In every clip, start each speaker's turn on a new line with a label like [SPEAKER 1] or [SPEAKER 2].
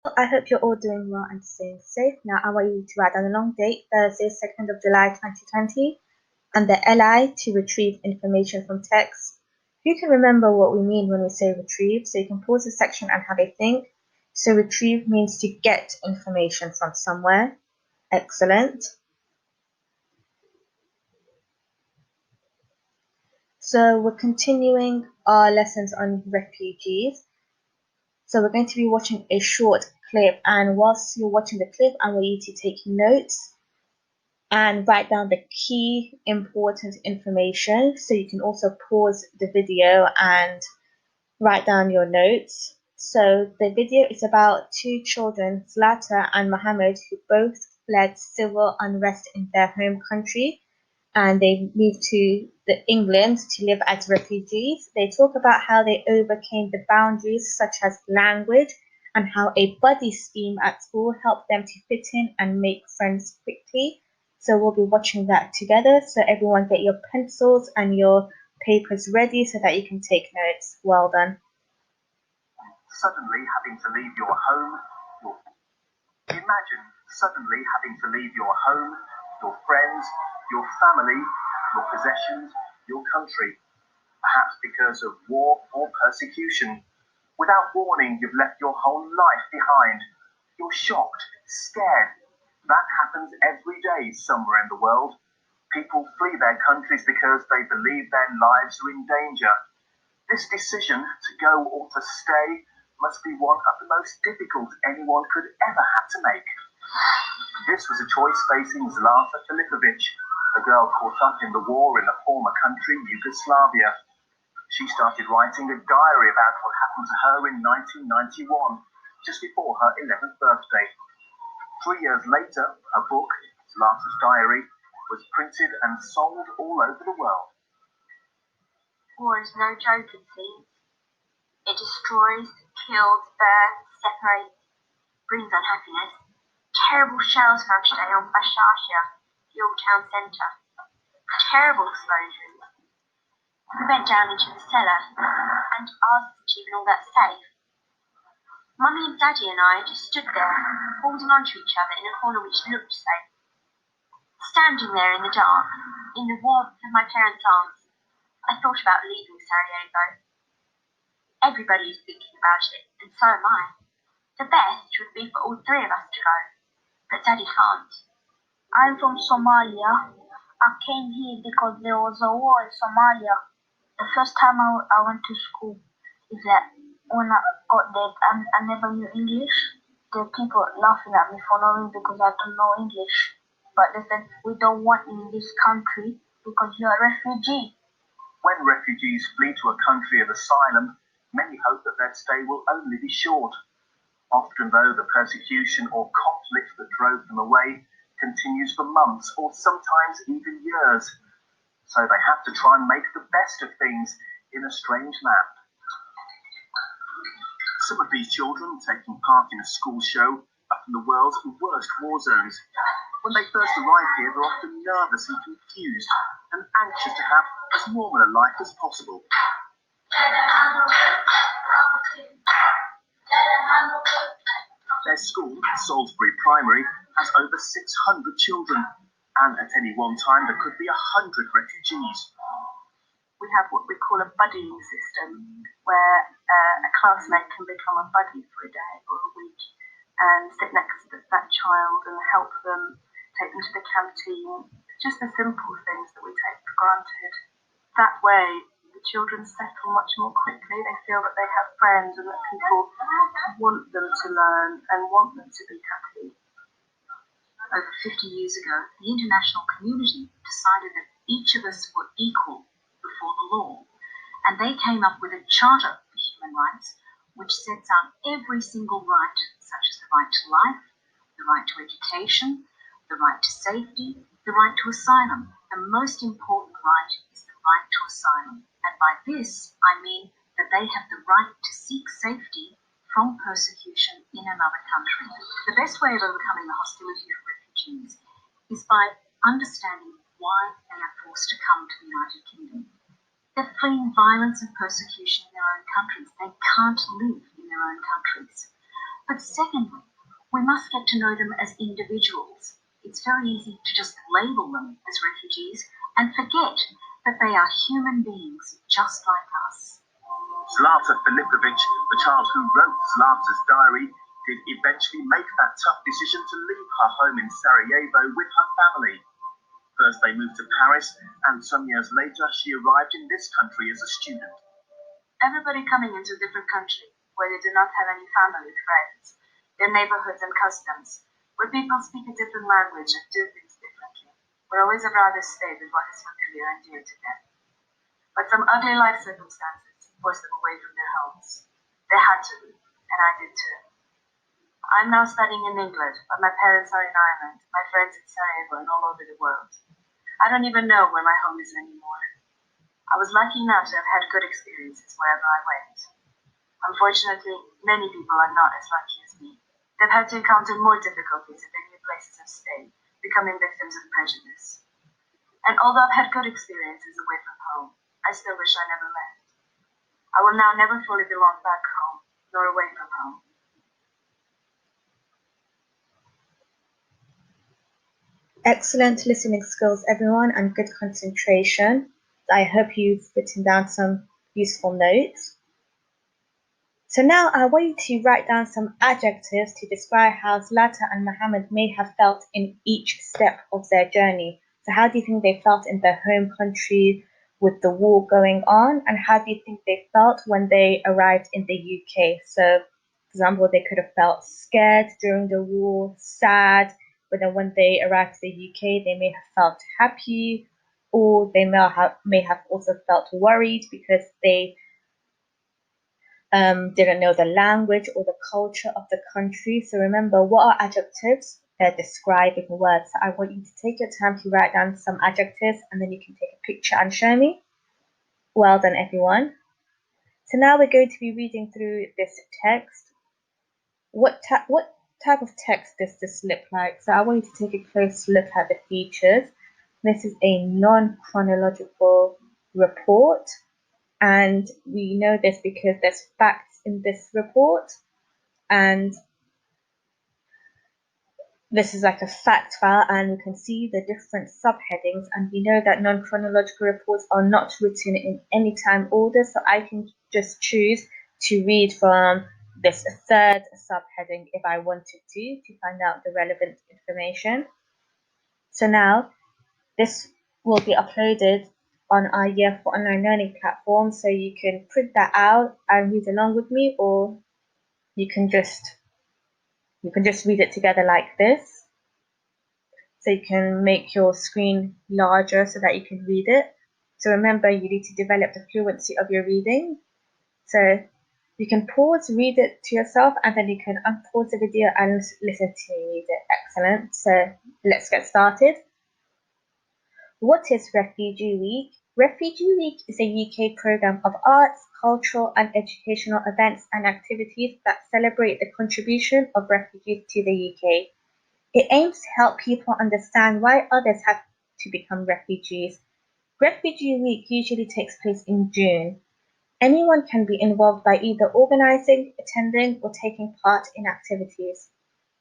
[SPEAKER 1] I hope you're all doing well and staying safe. Now, I want you to write down the long date, Thursday, 2nd of July 2020, and the LI to retrieve information from text. You can remember what we mean when we say retrieve, so you can pause the section and have a think. So retrieve means to get information from somewhere. Excellent. So we're continuing our lessons on refugees. So we're going to be watching a short clip, and whilst you're watching the clip, I want you to take notes and write down the key important information. So you can also pause the video and write down your notes. So the video is about two children, Zlata and Mohammed, who both fled civil unrest in their home country, and they moved to England to live as refugees. They talk about how they overcame the boundaries such as language and how a buddy scheme at school helped them to fit in and make friends quickly. So we'll be watching that together. So everyone get your pencils and your papers ready so that you can take notes. Well done.
[SPEAKER 2] Suddenly having to leave your home, imagine suddenly having to leave your home, your friends, your family, your possessions, your country, perhaps because of war or persecution. Without warning, you've left your whole life behind. You're shocked, scared. That happens every day somewhere in the world. People flee their countries because they believe their lives are in danger. This decision to go or to stay must be one of the most difficult anyone could ever have to make. This was a choice facing Zlata Filipovic, a girl caught up in the war in the former country Yugoslavia. She started writing a diary about what happened to her in 1991, just before her 11th birthday. 3 years later, her book, Zlata's Diary, was printed and sold all over the world.
[SPEAKER 3] War is no joke, it seems. It destroys, kills, burns, separates, brings unhappiness. Terrible shells fell today on Bashasha, the old town centre. Terrible explosions. We went down into the cellar and asked if even all that safe. Mummy and Daddy and I just stood there, holding on to each other in a corner which looked safe. Standing there in the dark, in the warmth of my parents' arms, I thought about leaving Sarajevo. Everybody is thinking about it, and so am I. The best would be for all three of us to go, but Daddy can't.
[SPEAKER 4] I'm from Somalia. I came here because there was a war in Somalia. The first time I went to school is that when I got there and I never knew English. There are people laughing at me for knowing because I don't know English. But they said, we don't want you in this country because you're a refugee.
[SPEAKER 2] When refugees flee to a country of asylum, many hope that their stay will only be short. Often, though, the persecution or conflict that drove them away continues for months or sometimes even years. So they have to try and make the best of things in a strange land. Some of these children taking part in a school show are from the world's worst war zones. When they first arrive here, they're often nervous and confused and anxious to have as normal a life as possible. Their school, Salisbury Primary, has over 600 children, and at any one time there could be 100 refugees.
[SPEAKER 3] We have what we call a buddying system, where a classmate can become a buddy for a day or a week and sit next to that child and help them, take them to the canteen, just the simple things that we take for granted. That way, the children settle much more quickly. They feel that they have friends and that people want them to learn and want them to be happy.
[SPEAKER 5] Over 50 years ago, the international community decided that each of us were equal before the law, and they came up with a Charter for Human Rights which sets out every single right, such as the right to life, the right to education, the right to safety, the right to asylum. The most important right is the right to asylum, and by this I mean that they have the right to seek safety from persecution in another country. The best way of overcoming the hostility of refugees is by understanding why they are forced to come to the United Kingdom. They're fleeing violence and persecution in their own countries. They can't live in their own countries. But secondly, we must get to know them as individuals. It's very easy to just label them as refugees and forget that they are human beings just like us.
[SPEAKER 2] Zlata Filipovic, the child who wrote Zlata's diary, did eventually make that tough decision to leave her home in Sarajevo with her family. First they moved to Paris, and some years later she arrived in this country as a student.
[SPEAKER 5] Everybody coming into a different country, where they do not have any family, friends, their neighborhoods and customs, where people speak a different language and do things differently, would always have rather stayed with what is familiar and dear to them. But some ugly life circumstances forced them away from their homes. They had to leave, and I did too. I'm now studying in England, but my parents are in Ireland, my friends in Sarajevo, and all over the world. I don't even know where my home is anymore. I was lucky enough to have had good experiences wherever I went. Unfortunately, many people are not as lucky as me. They've had to encounter more difficulties in their new places of stay, becoming victims of prejudice. And although I've had good experiences away from home, I still wish I never left. I will now never fully belong back home, nor away from home.
[SPEAKER 1] Excellent listening skills, everyone, and good concentration. I hope you've written down some useful notes. So now I want you to write down some adjectives to describe how Zlata and Mohammed may have felt in each step of their journey. So how do you think they felt in their home country with the war going on, and how do you think they felt when they arrived in the UK? So, for example, they could have felt scared during the war, sad, but then when they arrived to the UK, they may have felt happy, or they may have also felt worried because they didn't know the language or the culture of the country. So remember, what are adjectives? They're describing words. So I want you to take your time to write down some adjectives, and then you can take a picture and show me. Well done, everyone. So now we're going to be reading through this text. What type of text does this look like? So I want you to take a close look at the features. This is a non-chronological report, and we know this because there's facts in this report, and this is like a fact file, and you can see the different subheadings, and we know that non-chronological reports are not written in any time order, so I can just choose to read from this third subheading if I wanted to find out the relevant information. So now this will be uploaded on our Year 4 Online Learning platform, so you can print that out and read along with me, or you can just read it together like this. So you can make your screen larger so that you can read it. So remember, you need to develop the fluency of your reading. So you can pause, read it to yourself, and then you can unpause the video and listen to me read it. Excellent. So let's get started. What is Refugee Week? Refugee Week is a UK programme of arts, cultural and educational events and activities that celebrate the contribution of refugees to the UK. It aims to help people understand why others have to become refugees. Refugee Week usually takes place in June. Anyone can be involved by either organising, attending, or taking part in activities.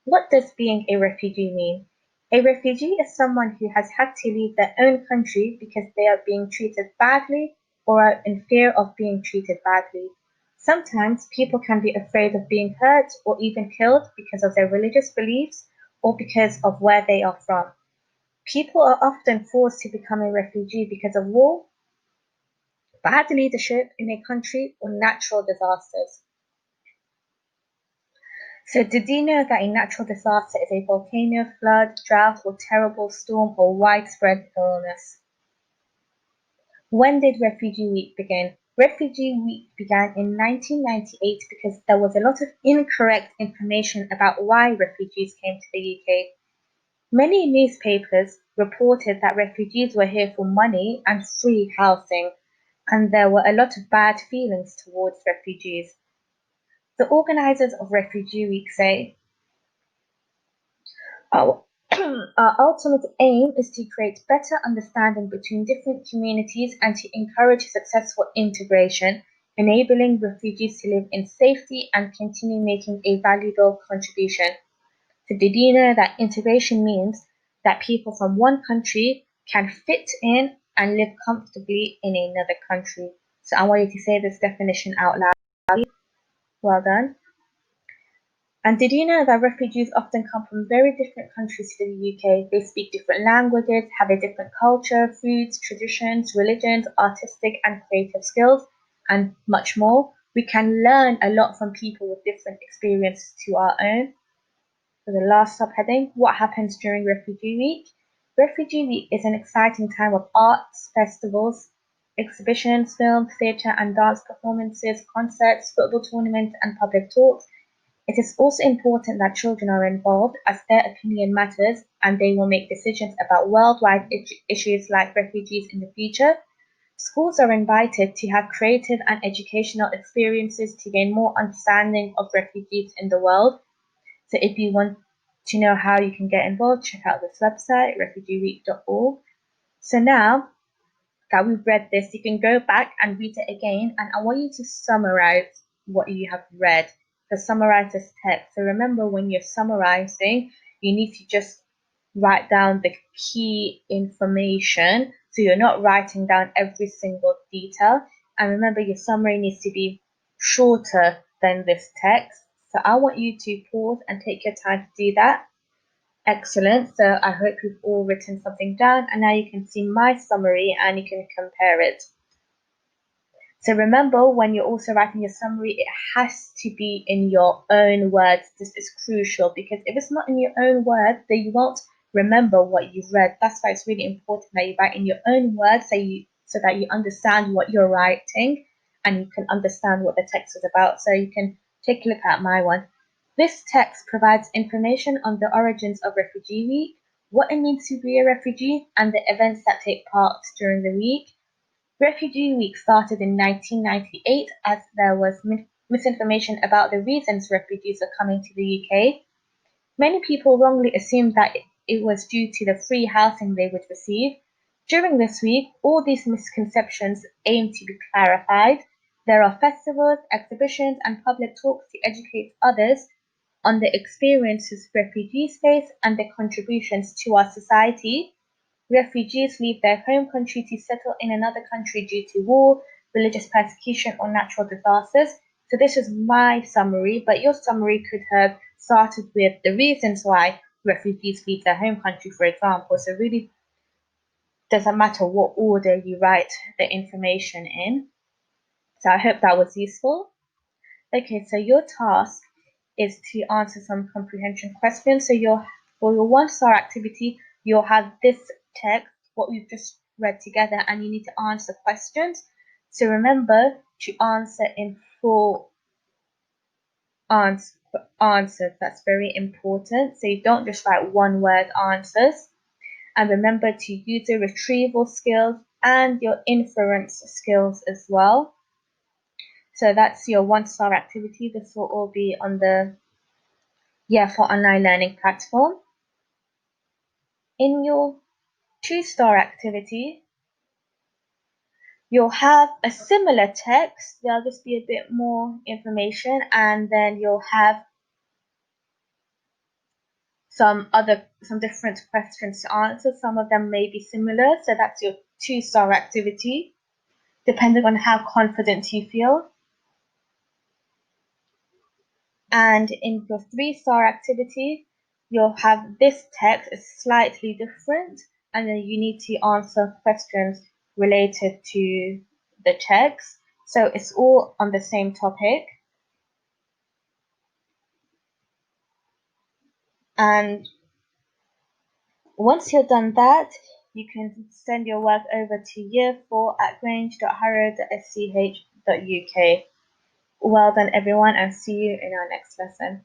[SPEAKER 1] What does being a refugee mean? A refugee is someone who has had to leave their own country because they are being treated badly or are in fear of being treated badly. Sometimes people can be afraid of being hurt or even killed because of their religious beliefs or because of where they are from. People are often forced to become a refugee because of war, bad leadership in a country, or natural disasters. So did you know that a natural disaster is a volcano, flood, drought, or terrible storm or widespread illness? When did Refugee Week begin? Refugee Week began in 1998 because there was a lot of incorrect information about why refugees came to the UK. Many newspapers reported that refugees were here for money and free housing, and there were a lot of bad feelings towards refugees. The organisers of Refugee Week say, Our ultimate aim is to create better understanding between different communities and to encourage successful integration. enabling refugees to live in safety and continue making a valuable contribution. So did you know that integration means that people from one country can fit in and live comfortably in another country? So I want you to say this definition out loud. Well done. And did you know that refugees often come from very different countries to the UK? They speak different languages, have a different culture, foods, traditions, religions, artistic and creative skills, and much more. We can learn a lot from people with different experiences to our own. For the last subheading, what happens during Refugee Week? Refugee Week is an exciting time of arts, festivals, exhibitions, film, theatre and dance performances, concerts, football tournaments and public talks. It is also important that children are involved as their opinion matters and they will make decisions about worldwide issues like refugees in the future. Schools are invited to have creative and educational experiences to gain more understanding of refugees in the world. So if you want to know how you can get involved, check out this website, refugeeweek.org. So now that we've read this, you can go back and read it again, and I want you to summarize what you have read. So summarize this text. So remember, when you're summarizing, you need to just write down the key information. So you're not writing down every single detail. And remember, your summary needs to be shorter than this text. So I want you to pause and take your time to do that. Excellent. So I hope you've all written something down, and now you can see my summary and you can compare it. So remember, when you're also writing your summary, it has to be in your own words. This is crucial because if it's not in your own words, then you won't remember what you've read. That's why it's really important that you write in your own words so that you understand what you're writing and you can understand what the text is about. So you can take a look at my one. This text provides information on the origins of Refugee Week, what it means to be a refugee, and the events that take part during the week. Refugee Week started in 1998 as there was misinformation about the reasons refugees are coming to the UK. Many people wrongly assumed that it was due to the free housing they would receive. During this week, all these misconceptions aim to be clarified. There are festivals, exhibitions, and public talks to educate others on the experiences refugees face and their contributions to our society. Refugees leave their home country to settle in another country due to war, religious persecution, or natural disasters. So this is my summary, but your summary could have started with the reasons why refugees leave their home country, for example. So it really doesn't matter what order you write the information in. So I hope that was useful. Okay, so your task is to answer some comprehension questions. So for your 1-star activity, you'll have this text, what we've just read together, and you need to answer questions. So remember to answer in full answers. That's very important. So you don't just write one-word answers. And remember to use your retrieval skills and your inference skills as well. So that's your 1-star activity. This will all be on the for online learning platform. In your 2-star activity, you'll have a similar text. There'll just be a bit more information, and then you'll have some different questions to answer. Some of them may be similar, so that's your 2-star activity, depending on how confident you feel. And in your 3-star activity, you'll have this text is slightly different, and then you need to answer questions related to the text. So it's all on the same topic. And once you're done that, you can send your work over to year4@grange.harrow.sch.uk. Well done, everyone, and see you in our next lesson.